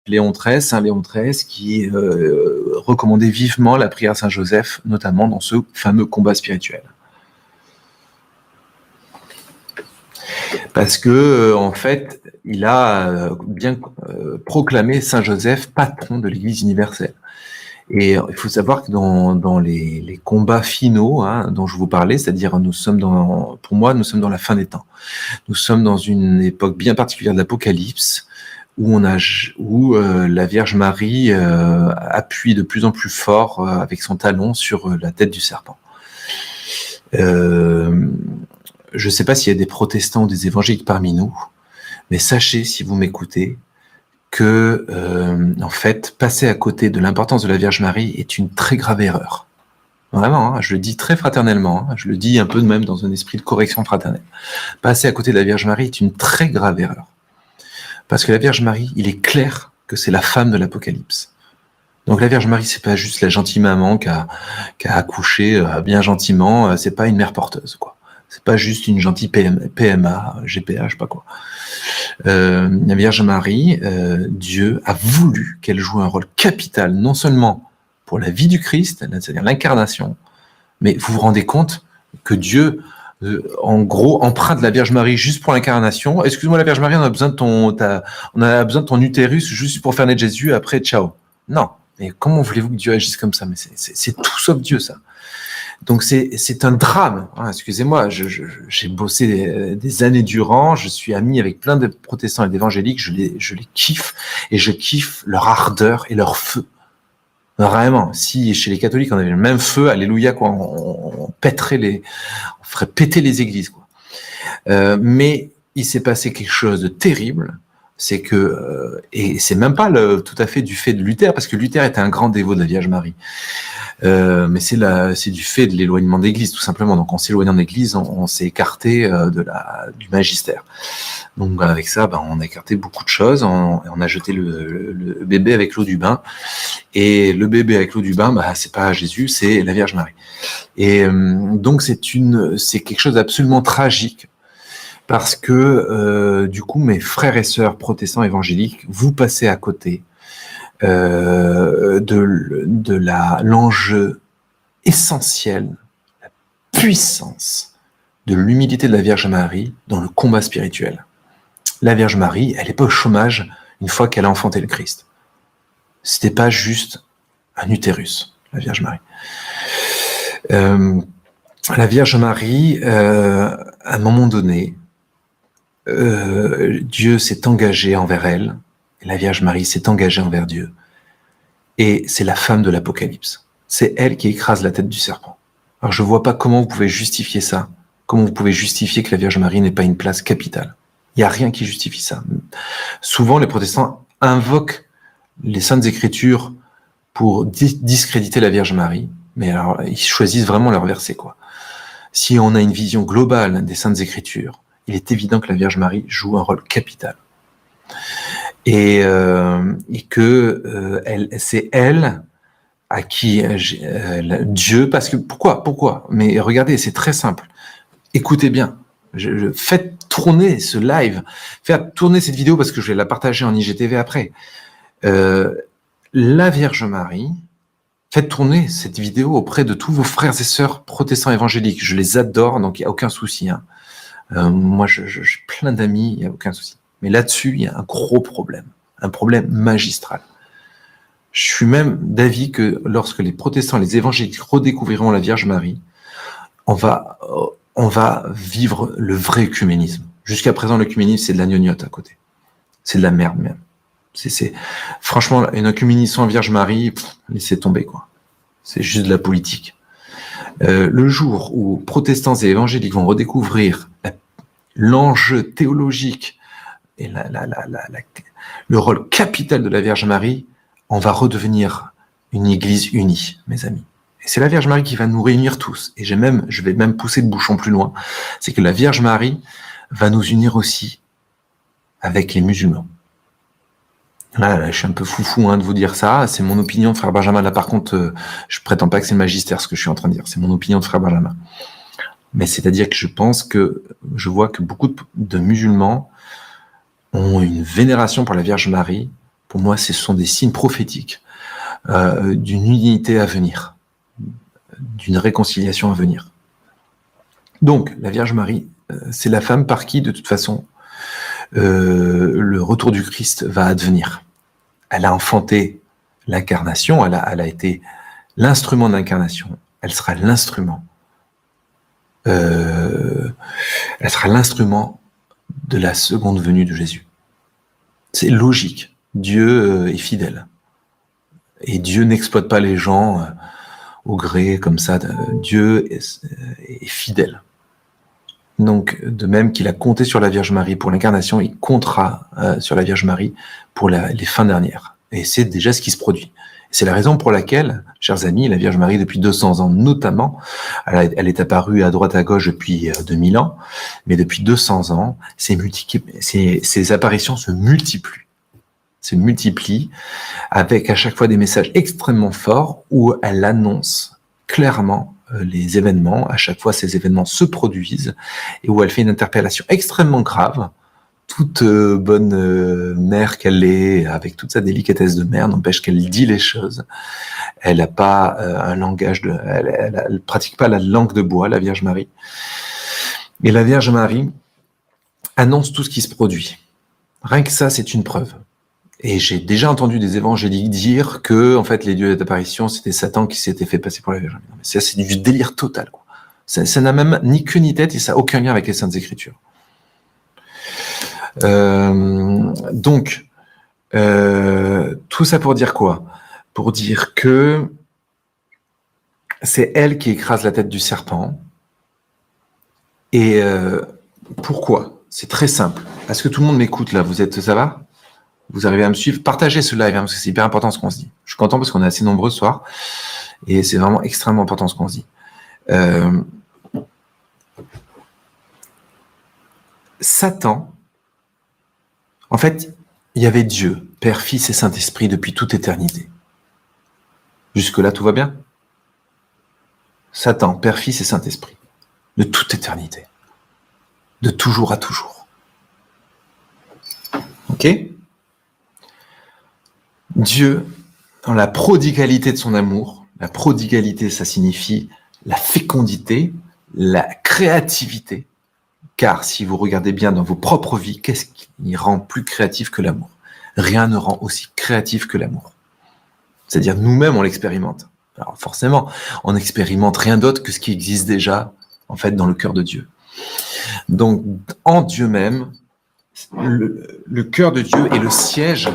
Léon XIII, Saint Léon XIII, qui recommandait vivement la prière à Saint Joseph, notamment dans ce fameux combat spirituel. Parce que, en fait, il a bien proclamé Saint Joseph patron de l'Église universelle. Et il faut savoir que dans les combats finaux dont je vous parlais, c'est-à-dire pour moi, nous sommes dans la fin des temps. Nous sommes dans une époque bien particulière de l'Apocalypse, où la Vierge Marie appuie de plus en plus fort avec son talon sur la tête du serpent. Je ne sais pas s'il y a des protestants ou des évangéliques parmi nous, mais sachez, si vous m'écoutez, que en fait, passer à côté de l'importance de la Vierge Marie est une très grave erreur. Vraiment, je le dis très fraternellement, je le dis un peu même dans un esprit de correction fraternelle. Passer à côté de la Vierge Marie est une très grave erreur. Parce que la Vierge Marie, il est clair que c'est la femme de l'Apocalypse. Donc la Vierge Marie, c'est pas juste la gentille maman qui a accouché bien gentiment, c'est pas une mère porteuse, quoi. C'est pas juste une gentille PMA, GPA, je sais pas quoi. La Vierge Marie, Dieu a voulu qu'elle joue un rôle capital, non seulement pour la vie du Christ, c'est-à-dire l'incarnation, mais vous vous rendez compte que Dieu, en gros, emprunte la Vierge Marie juste pour l'incarnation. Excuse-moi, la Vierge Marie, on a besoin de ton utérus juste pour faire naître Jésus, après, ciao. Non, mais comment voulez-vous que Dieu agisse comme ça? Mais c'est tout sauf Dieu, ça. Donc c'est un drame. Excusez-moi, j'ai bossé des années durant, je suis ami avec plein de protestants et d'évangéliques, je les kiffe, et je kiffe leur ardeur et leur feu. Vraiment, si chez les catholiques on avait le même feu, alléluia, quoi, on ferait péter les églises, quoi. Mais il s'est passé quelque chose de terrible, c'est que, et c'est même pas tout à fait du fait de Luther, parce que Luther était un grand dévot de la Vierge Marie. Mais c'est du fait de l'éloignement de l'Église, tout simplement. Donc, en s'éloignant de l'Église, on s'est écarté du magistère. Donc, avec ça, on a écarté beaucoup de choses. On a jeté le bébé avec l'eau du bain. Et le bébé avec l'eau du bain, c'est pas Jésus, c'est la Vierge Marie. Et donc, c'est quelque chose d'absolument tragique. Parce que, du coup, mes frères et sœurs protestants évangéliques, vous passez à côté de l'enjeu essentiel, la puissance de l'humilité de la Vierge Marie dans le combat spirituel. La Vierge Marie, elle n'est pas au chômage une fois qu'elle a enfanté le Christ. C'était pas juste un utérus, la Vierge Marie. La Vierge Marie, à un moment donné, Dieu s'est engagé envers elle, et la Vierge Marie s'est engagée envers Dieu. Et c'est la femme de l'Apocalypse. C'est elle qui écrase la tête du serpent. Alors je ne vois pas comment vous pouvez justifier ça. Comment vous pouvez justifier que la Vierge Marie n'ait pas une place capitale. Il n'y a rien qui justifie ça. Souvent, les protestants invoquent les Saintes Écritures pour discréditer la Vierge Marie, mais alors ils choisissent vraiment leur verset, quoi. Si on a une vision globale des Saintes Écritures, il est évident que la Vierge Marie joue un rôle capital. Et que c'est elle à qui Dieu, parce que pourquoi? Mais regardez, c'est très simple. Écoutez bien, faites tourner ce live, faites tourner cette vidéo parce que je vais la partager en IGTV après. La Vierge Marie, faites tourner cette vidéo auprès de tous vos frères et sœurs protestants évangéliques. Je les adore, donc il n'y a aucun souci. Moi, j'ai plein d'amis, il n'y a aucun souci. Mais là-dessus, il y a un gros problème, un problème magistral. Je suis même d'avis que lorsque les protestants, les évangéliques redécouvriront la Vierge Marie, on va vivre le vrai œcuménisme. Jusqu'à présent, l'œcuménisme, c'est de la gnognotte à côté. C'est de la merde même. Franchement, une œcuménisme sans Vierge Marie, laissez tomber, quoi. C'est juste de la politique. Le jour où protestants et évangéliques vont redécouvrir l'enjeu théologique et le rôle capital de la Vierge Marie, on va redevenir une église unie, mes amis. Et c'est la Vierge Marie qui va nous réunir tous. Et je vais même pousser le bouchon plus loin. C'est que la Vierge Marie va nous unir aussi avec les musulmans. Là, je suis un peu foufou de vous dire ça. C'est mon opinion, frère Benjamin. Là, par contre, je prétends pas que c'est le magistère ce que je suis en train de dire. C'est mon opinion de frère Benjamin. Mais c'est-à-dire que je vois que beaucoup de musulmans ont une vénération pour la Vierge Marie Pour moi, ce sont des signes prophétiques d'une unité à venir, d'une réconciliation à venir. Donc, la Vierge Marie, c'est la femme par qui, de toute façon, le retour du Christ va advenir. Elle a enfanté l'incarnation, elle a été l'instrument de l'incarnation. Elle sera l'instrument. Elle sera l'instrument de la seconde venue de Jésus. C'est logique. Dieu est fidèle. Et Dieu n'exploite pas les gens au gré comme ça. Dieu est fidèle. Donc, de même qu'il a compté sur la Vierge Marie pour l'incarnation, il comptera sur la Vierge Marie pour les fins dernières. Et c'est déjà ce qui se produit. C'est la raison pour laquelle, chers amis, la Vierge Marie, depuis 200 ans notamment, elle est apparue à droite à gauche depuis 2000 ans, mais depuis 200 ans, ces apparitions se multiplient avec à chaque fois des messages extrêmement forts où elle annonce clairement les événements. À chaque fois, ces événements se produisent et où elle fait une interpellation extrêmement grave. Toute bonne mère qu'elle est, avec toute sa délicatesse de mère, n'empêche qu'elle dit les choses. Elle n'a pas un langage elle pratique pas la langue de bois, la Vierge Marie. Et la Vierge Marie annonce tout ce qui se produit. Rien que ça, c'est une preuve. Et j'ai déjà entendu des évangéliques dire que, en fait, les dieux d'apparition, c'était Satan qui s'était fait passer pour la Vierge Marie. Mais ça, c'est du délire total, quoi. Ça n'a même ni queue ni tête et ça n'a aucun lien avec les Saintes Écritures. Donc, tout ça pour dire quoi? Pour dire que c'est elle qui écrase la tête du serpent. Et pourquoi? C'est très simple. Est-ce que tout le monde m'écoute là? Ça va? Vous arrivez à me suivre? Partagez ce live, parce que c'est hyper important ce qu'on se dit. Je suis content parce qu'on est assez nombreux ce soir. Et c'est vraiment extrêmement important ce qu'on se dit. Satan, en fait, il y avait Dieu, Père, Fils et Saint-Esprit depuis toute éternité. Jusque-là, tout va bien? Satan, Père, Fils et Saint-Esprit, de toute éternité, de toujours à toujours. Ok? Dieu, dans la prodigalité de son amour, la prodigalité, ça signifie la fécondité, la créativité, car si vous regardez bien dans vos propres vies, qu'est-ce qui rend plus créatif que l'amour? Rien ne rend aussi créatif que l'amour. C'est-à-dire nous-mêmes, on l'expérimente. Alors forcément, on n'expérimente rien d'autre que ce qui existe déjà, en fait, dans le cœur de Dieu. Donc, en Dieu même, le cœur de Dieu est le siège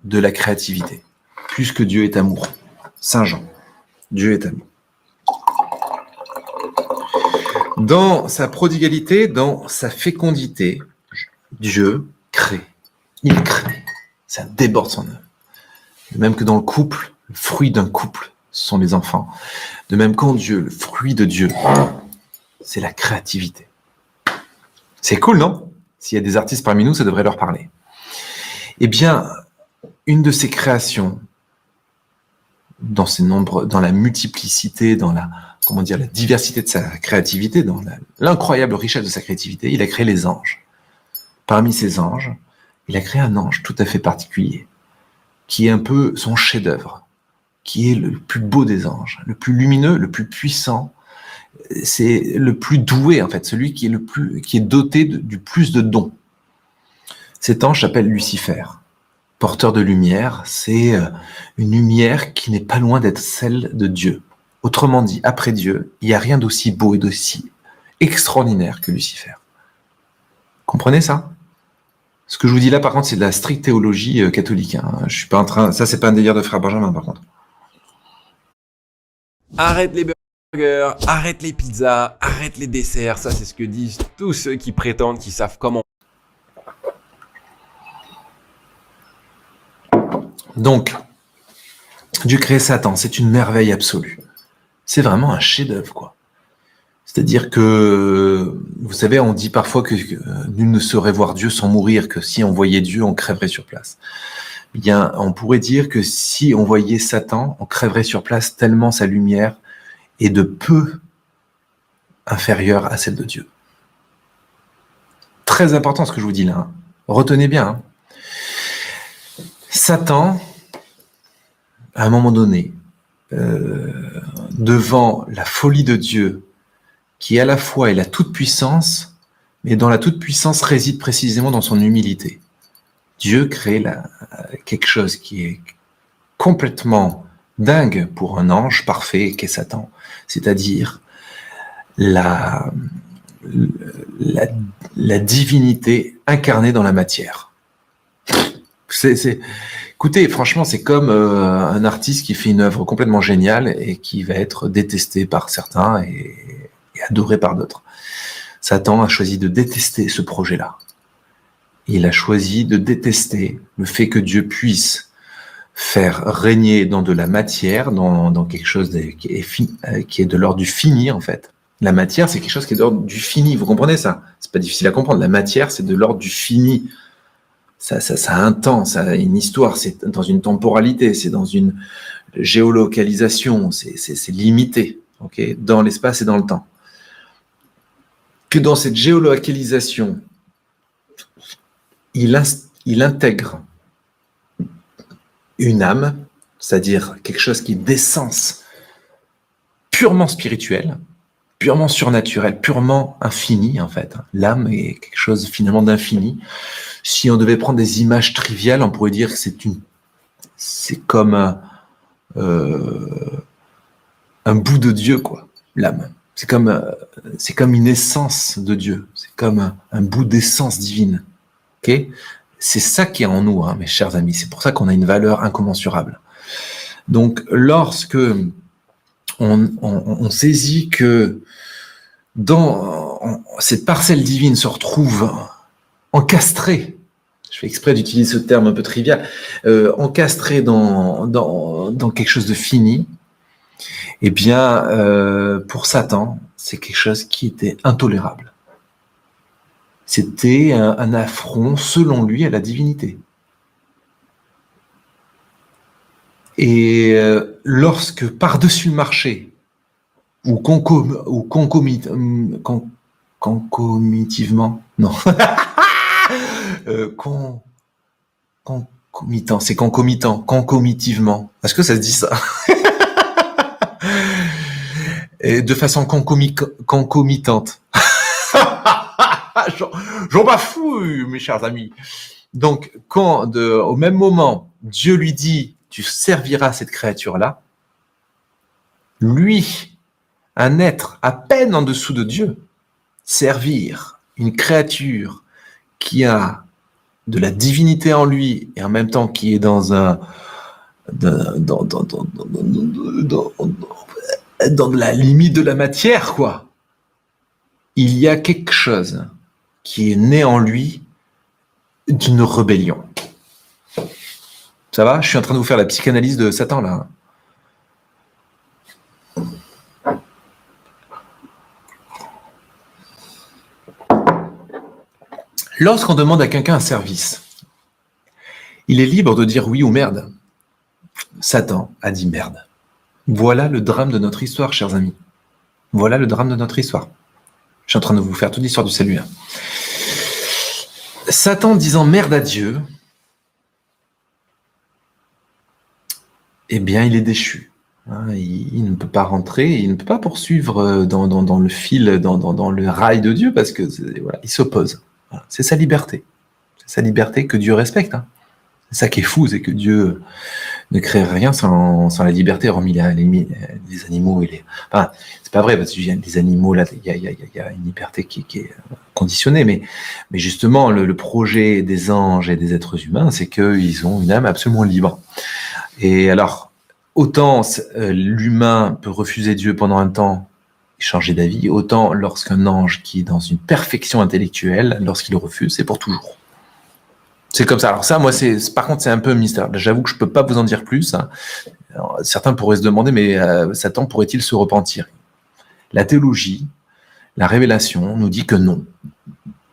de la créativité, puisque Dieu est amour. Saint Jean, Dieu est amour. Dans sa prodigalité, dans sa fécondité, Dieu crée. Il crée. Ça déborde son œuvre. De même que dans le couple, le fruit d'un couple, ce sont les enfants. De même qu'en Dieu, le fruit de Dieu, c'est la créativité. C'est cool, non? S'il y a des artistes parmi nous, ça devrait leur parler. Eh bien, une de ces créations, dans ses nombres, dans la multiplicité, dans la diversité de sa créativité, dans l'incroyable richesse de sa créativité, il a créé les anges. Parmi ces anges, il a créé un ange tout à fait particulier, qui est un peu son chef-d'œuvre, qui est le plus beau des anges, le plus lumineux, le plus puissant. C'est le plus doué, en fait, celui qui est doté du plus de dons. Cet ange s'appelle Lucifer, porteur de lumière. C'est une lumière qui n'est pas loin d'être celle de Dieu. Autrement dit, après Dieu, il n'y a rien d'aussi beau et d'aussi extraordinaire que Lucifer. Comprenez ça? Ce que je vous dis là, par contre, c'est de la stricte théologie catholique. Je suis pas en train. Ça, c'est pas un délire de frère Benjamin, par contre. Arrête les burgers, arrête les pizzas, arrête les desserts. Ça, c'est ce que disent tous ceux qui prétendent qu'ils savent comment. Donc, Dieu crée Satan. C'est une merveille absolue. C'est vraiment un chef-d'œuvre, quoi. C'est-à-dire que, vous savez, on dit parfois que nul ne saurait voir Dieu sans mourir, que si on voyait Dieu, on crèverait sur place. Bien, on pourrait dire que si on voyait Satan, on crèverait sur place tellement sa lumière est de peu inférieure à celle de Dieu. Très important ce que je vous dis là. Retenez bien. Satan, à un moment donné, devant la folie de Dieu, qui à la fois est la toute-puissance, mais dont la toute-puissance réside précisément dans son humilité. Dieu crée quelque chose qui est complètement dingue pour un ange parfait qu'est Satan, c'est-à-dire la divinité incarnée dans la matière. Écoutez, franchement, c'est comme un artiste qui fait une œuvre complètement géniale et qui va être détesté par certains et adoré par d'autres. Satan a choisi de détester ce projet-là. Il a choisi de détester le fait que Dieu puisse faire régner dans de la matière, dans quelque chose qui est de l'ordre du fini, en fait. La matière, c'est quelque chose qui est de l'ordre du fini. Vous comprenez ça? C'est pas difficile à comprendre. La matière, c'est de l'ordre du fini. Ça a un temps, ça a une histoire, c'est dans une temporalité, c'est dans une géolocalisation, c'est limité, okay, dans l'espace et dans le temps. Que dans cette géolocalisation, il intègre une âme, c'est-à-dire quelque chose qui est d'essence purement spirituelle, purement surnaturel, purement infini, en fait. L'âme est quelque chose finalement d'infini. Si on devait prendre des images triviales, on pourrait dire que c'est comme un bout de Dieu, quoi, l'âme. C'est comme une essence de Dieu. C'est comme un bout d'essence divine. Okay? C'est ça qui est en nous, hein, mes chers amis. C'est pour ça qu'on a une valeur incommensurable. Donc, lorsque on saisit que cette parcelle divine se retrouve encastrée, je fais exprès d'utiliser ce terme un peu trivial, encastrée dans quelque chose de fini, eh bien, pour Satan, c'est quelque chose qui était intolérable. C'était un affront, selon lui, à la divinité. Et lorsque, par-dessus le marché, ou concomitivement, non, concomitant, c'est concomitivement. Est-ce que ça se dit ça? Et de façon concomitante. J'en bafouille, mes chers amis. Donc, quand au même moment, Dieu lui dit, tu serviras cette créature-là, lui, un être à peine en dessous de Dieu, servir une créature qui a de la divinité en lui et en même temps qui est dans la limite de la matière, quoi. Il y a quelque chose qui est né en lui d'une rébellion. Ça va? Je suis en train de vous faire la psychanalyse de Satan, là. Lorsqu'on demande à quelqu'un un service, il est libre de dire oui ou merde. Satan a dit merde. Voilà le drame de notre histoire, chers amis. Voilà le drame de notre histoire. Je suis en train de vous faire toute l'histoire du salut. Hein. Satan disant merde à Dieu, eh bien, il est déchu. Hein, il ne peut pas rentrer, il ne peut pas poursuivre dans le fil, dans le rail de Dieu, parce que voilà, il s'oppose. Voilà, c'est sa liberté. C'est sa liberté que Dieu respecte. Hein. C'est ça qui est fou, c'est que Dieu ne crée rien sans la liberté, hormis les animaux et les... Enfin, c'est pas vrai, parce que les animaux, là, il y a une liberté qui est conditionnée, mais justement, le projet des anges et des êtres humains, c'est qu'ils ont une âme absolument libre. Et alors, autant l'humain peut refuser Dieu pendant un temps et changer d'avis, autant lorsqu'un ange qui est dans une perfection intellectuelle, lorsqu'il le refuse, c'est pour toujours. C'est comme ça. Alors ça, moi, par contre, c'est un peu un mystère. J'avoue que je peux pas vous en dire plus. Hein. Alors, certains pourraient se demander, mais Satan pourrait-il se repentir? La théologie, la révélation nous dit que non.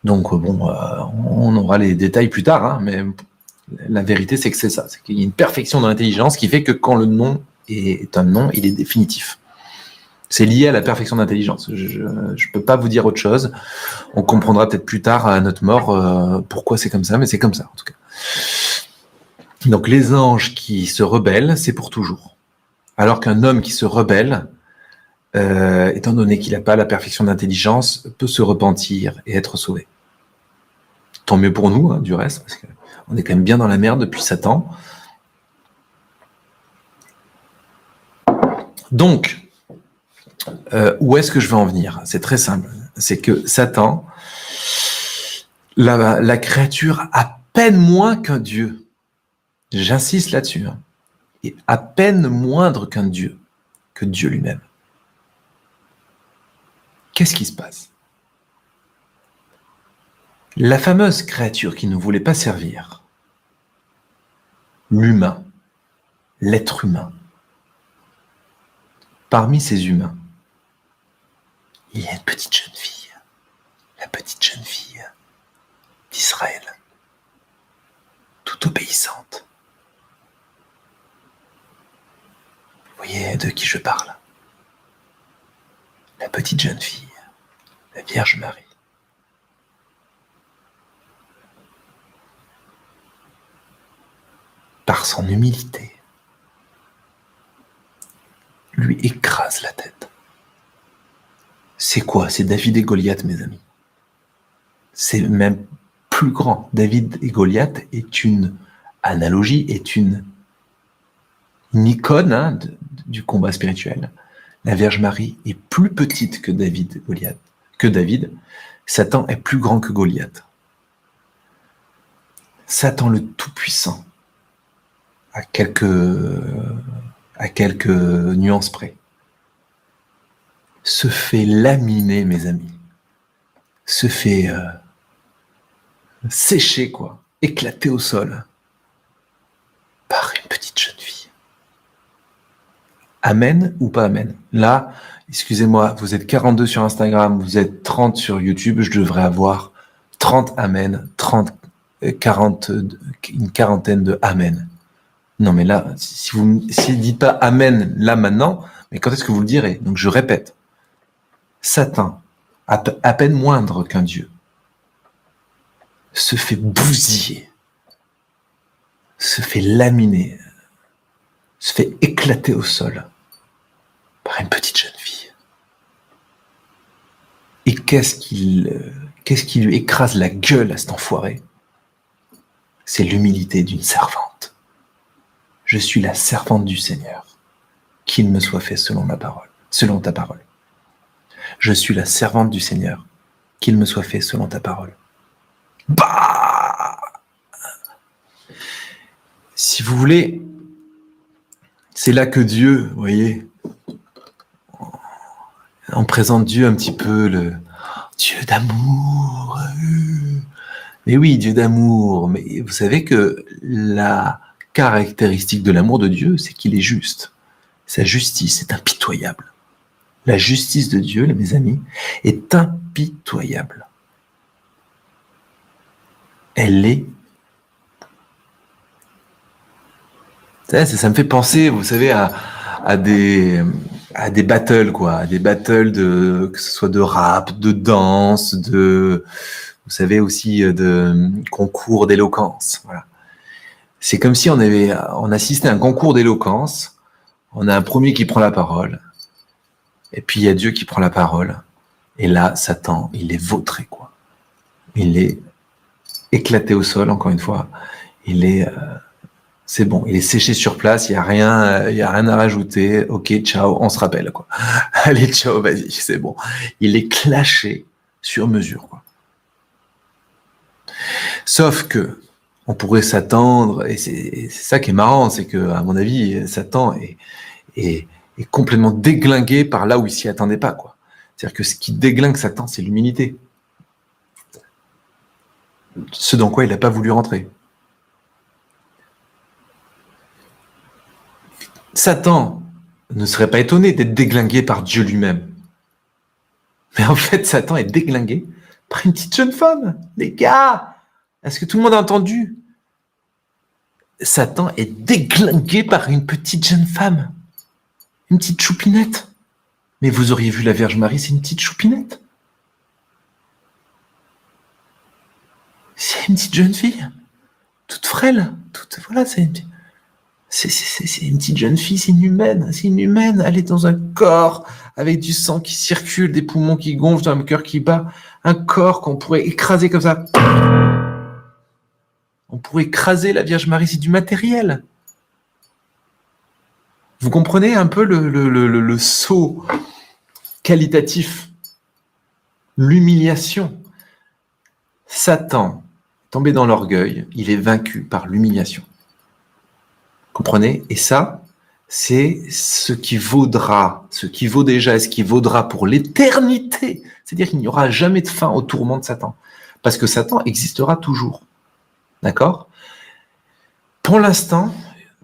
Donc bon, on aura les détails plus tard, hein, mais la vérité, c'est que c'est ça. C'est qu'il y a une perfection dans l'intelligence qui fait que quand le non est un non, il est définitif. C'est lié à la perfection d'intelligence. Je ne peux pas vous dire autre chose. On comprendra peut-être plus tard à notre mort pourquoi c'est comme ça, mais c'est comme ça en tout cas. Donc les anges qui se rebellent, c'est pour toujours. Alors qu'un homme qui se rebelle, étant donné qu'il n'a pas la perfection d'intelligence, peut se repentir et être sauvé. Tant mieux pour nous, hein, du reste, parce qu'on est quand même bien dans la merde depuis Satan. Donc, où est-ce que je veux en venir? C'est très simple. C'est que Satan, la créature à peine moins qu'un Dieu, j'insiste là-dessus, hein, est à peine moindre qu'un Dieu, que Dieu lui-même. Qu'est-ce qui se passe? La fameuse créature qui ne voulait pas servir, l'humain, l'être humain, parmi ces humains, il y a une petite jeune fille, la petite jeune fille d'Israël, toute obéissante. Vous voyez de qui je parle? La petite jeune fille, la Vierge Marie. Par son humilité, lui écrase la tête. C'est quoi? C'est David et Goliath, mes amis. C'est même plus grand. David et Goliath est une analogie, est une icône, hein, du combat spirituel. La Vierge Marie est plus petite que David et Goliath. Que David. Satan est plus grand que Goliath. Satan le Tout-Puissant, à quelques nuances près, se fait laminer, mes amis, se fait sécher, quoi, éclater au sol par une petite jeune fille. Amen ou pas amen? Là, excusez-moi, vous êtes 42 sur Instagram, vous êtes 30 sur YouTube, je devrais avoir 30 amen, 40, une quarantaine de amen. Non, mais là, si vous ne dites pas amen là maintenant, mais quand est-ce que vous le direz? Donc je répète, Satan, à peine moindre qu'un Dieu, se fait bousiller, se fait laminer, se fait éclater au sol par une petite jeune fille. Et qu'est-ce qui lui écrase la gueule à cet enfoiré? C'est l'humilité d'une servante. Je suis la servante du Seigneur, qu'il me soit fait selon ma parole, selon ta parole. Je suis la servante du Seigneur, qu'il me soit fait selon ta parole. Bah! Si vous voulez, c'est là que Dieu, vous voyez, on présente Dieu un petit peu, le Dieu d'amour. Mais oui, Dieu d'amour, mais vous savez que la caractéristique de l'amour de Dieu, c'est qu'il est juste. Sa justice est impitoyable. La justice de Dieu, mes amis, est impitoyable. Elle est... Ça me fait penser, vous savez, à des battles, quoi, à des battles que ce soit de rap, de danse, vous savez aussi, de concours d'éloquence. Voilà. C'est comme si on assistait à un concours d'éloquence. On a un premier qui prend la parole, et puis il y a Dieu qui prend la parole. Et là, Satan, il est vautré, quoi. Il est éclaté au sol, encore une fois. C'est bon, il est séché sur place. Il y a rien à rajouter. Ok, ciao, on se rappelle, quoi. Allez, ciao, vas-y, c'est bon. Il est clashé sur mesure, quoi. Sauf que on pourrait s'attendre, et c'est ça qui est marrant, c'est que, à mon avis, Satan est complètement déglingué par là où il s'y attendait pas, quoi. C'est-à-dire que ce qui déglingue Satan, c'est l'humilité. Ce dans quoi il n'a pas voulu rentrer. Satan ne serait pas étonné d'être déglingué par Dieu lui-même. Mais en fait, Satan est déglingué par une petite jeune femme. Les gars, est-ce que tout le monde a entendu? Satan est déglingué par une petite jeune femme. Une petite choupinette. Mais vous auriez vu la Vierge Marie, c'est une petite choupinette. C'est une petite jeune fille. toute frêle, voilà, c'est une petite jeune fille, c'est inhumaine. Elle est dans un corps avec du sang qui circule, des poumons qui gonflent, un cœur qui bat, un corps qu'on pourrait écraser comme ça. On pourrait écraser la Vierge Marie, c'est du matériel. Vous comprenez un peu le saut qualitatif, l'humiliation. Satan, tombé dans l'orgueil, il est vaincu par l'humiliation. Comprenez? Et ça, c'est ce qui vaut déjà et ce qui vaudra pour l'éternité. C'est-à-dire qu'il n'y aura jamais de fin au tourment de Satan. Parce que Satan existera toujours. D'accord? Pour l'instant,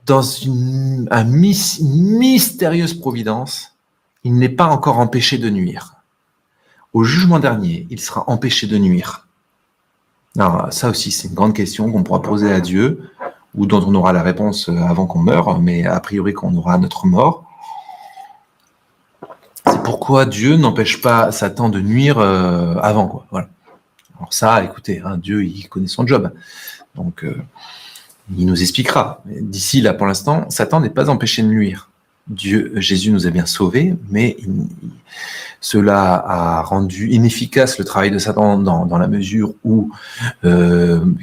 dans une mystérieuse providence, il n'est pas encore empêché de nuire. Au jugement dernier, il sera empêché de nuire. Alors, ça aussi, c'est une grande question qu'on pourra poser à Dieu, ou dont on aura la réponse avant qu'on meure, mais a priori qu'on aura notre mort. C'est pourquoi Dieu n'empêche pas Satan de nuire avant, quoi. Voilà. Alors ça, écoutez, hein, Dieu, il connaît son job. Donc, il nous expliquera. D'ici là, pour l'instant, Satan n'est pas empêché de nuire. Jésus nous a bien sauvés, mais cela a rendu inefficace le travail de Satan dans la mesure où,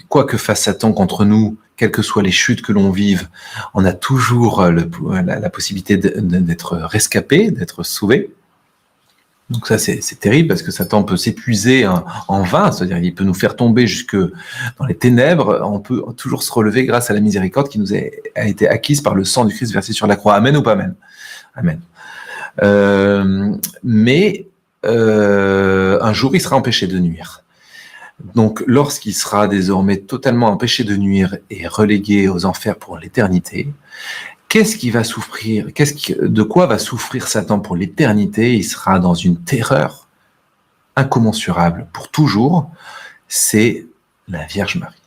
quoi que fasse Satan contre nous, quelles que soient les chutes que l'on vive, on a toujours la possibilité d'être rescapé, d'être sauvé. Donc ça, c'est terrible parce que Satan peut s'épuiser en vain, c'est-à-dire il peut nous faire tomber jusque dans les ténèbres. On peut toujours se relever grâce à la miséricorde qui nous a été acquise par le sang du Christ versé sur la croix. Amen ou pas amen? Amen. Mais un jour, il sera empêché de nuire. Donc, lorsqu'il sera désormais totalement empêché de nuire et relégué aux enfers pour l'éternité, qu'est-ce qui va souffrir? De quoi va souffrir Satan pour l'éternité? Il sera dans une terreur incommensurable pour toujours. C'est la Vierge Marie.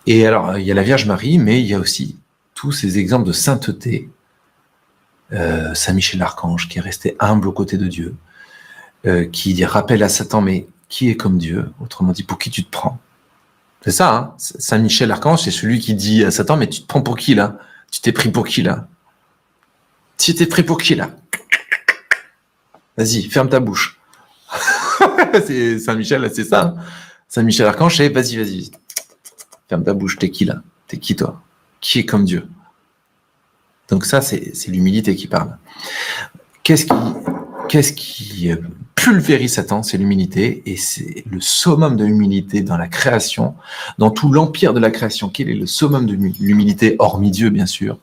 Et alors, il y a la Vierge Marie, mais il y a aussi tous ces exemples de sainteté. Saint Michel l'Archange, qui est resté humble aux côtés de Dieu, qui rappelle à Satan, mais qui est comme Dieu? Autrement dit, pour qui tu te prends? C'est ça, hein? Saint Michel l'Archange, c'est celui qui dit à Satan, mais tu te prends pour qui là? Tu t'es pris pour qui là? Tu t'es pris pour qui là? Vas-y, ferme ta bouche. C'est Saint Michel, c'est ça. Hein? Saint Michel l'Archange, c'est vas-y. Ferme ta bouche, t'es qui là? T'es qui toi? Qui est comme Dieu? Donc ça, c'est l'humilité qui parle. Qu'est-ce qui pulvérise Satan? C'est l'humilité, et c'est le summum de l'humilité dans la création, dans tout l'empire de la création. Quel est le summum de l'humilité, hormis Dieu, bien sûr?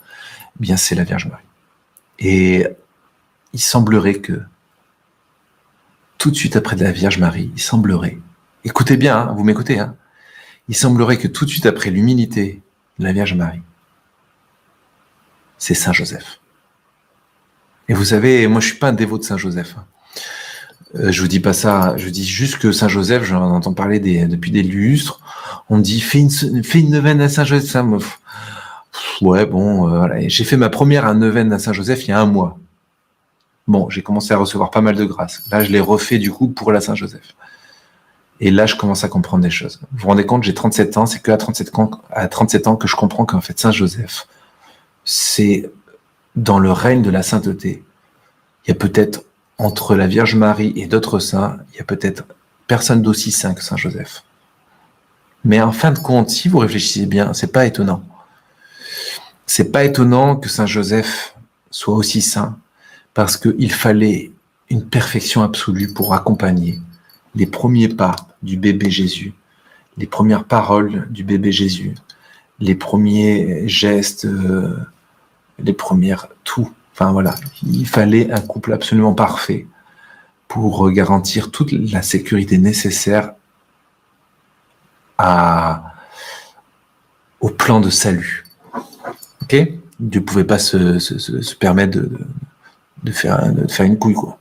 Eh bien, c'est la Vierge Marie. Et il semblerait que, tout de suite après de la Vierge Marie, écoutez bien, hein, vous m'écoutez, hein, il semblerait que tout de suite après l'humilité de la Vierge Marie, c'est Saint Joseph. Et vous savez, moi je suis pas un dévot de Saint Joseph. Je vous dis pas ça, je dis juste que Saint Joseph, j'en entends parler depuis des lustres. On me dit fais une neuvaine à Saint Joseph. Ça me... Ouais, bon, voilà. J'ai fait ma première neuvaine à Saint Joseph il y a 1 mois. Bon, j'ai commencé à recevoir pas mal de grâce. Là, je l'ai refait du coup pour la Saint Joseph. Et là, je commence à comprendre des choses. Vous vous rendez compte, j'ai 37 ans, c'est que à 37 ans que je comprends qu'en fait Saint Joseph, c'est dans le règne de la sainteté. Il y a peut-être, entre la Vierge Marie et d'autres saints, il y a peut-être personne d'aussi saint que Saint Joseph. Mais en fin de compte, si vous réfléchissez bien, c'est pas étonnant. C'est pas étonnant que Saint Joseph soit aussi saint, parce qu'il fallait une perfection absolue pour accompagner les premiers pas du bébé Jésus, les premières paroles du bébé Jésus, les premiers gestes, les premières tout. Enfin voilà, il fallait un couple absolument parfait pour garantir toute la sécurité nécessaire au plan de salut. Ok ? Dieu ne pouvait pas se permettre de faire une couille, quoi.